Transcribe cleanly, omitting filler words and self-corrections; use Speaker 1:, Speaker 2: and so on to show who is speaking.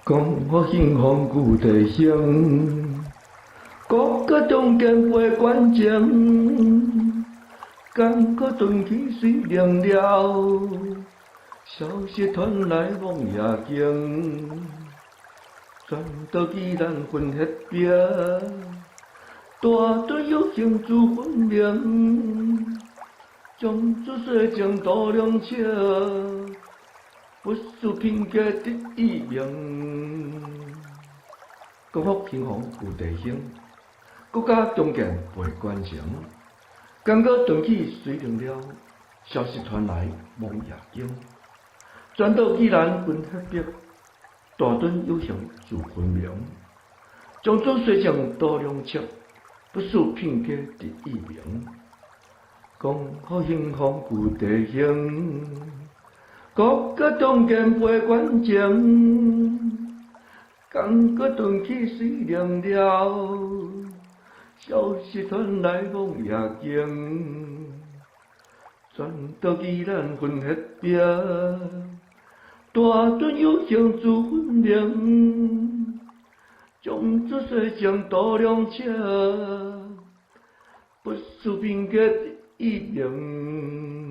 Speaker 1: 讲好幸福旧地形，国家中间陪关情，感觉顿起水凉了，消息传来望夜惊，全岛既然分黑壁，大队有行自分明，将子细情度量尺。不是凭借得意名，国福兴旺有地形，国家中建陪关情。刚刚断起水凉了，消息传来望夜惊。全岛既然分黑白，大墩有形自分明。将子细情度量尺，不是凭借得意名。讲好兴旺有地形。国家中间陪关情，感觉顿起水凉了，消息传来望夜惊，全岛既然分黑壁，大墩有形自分明，将子细情度量尺，不是凭借得意名。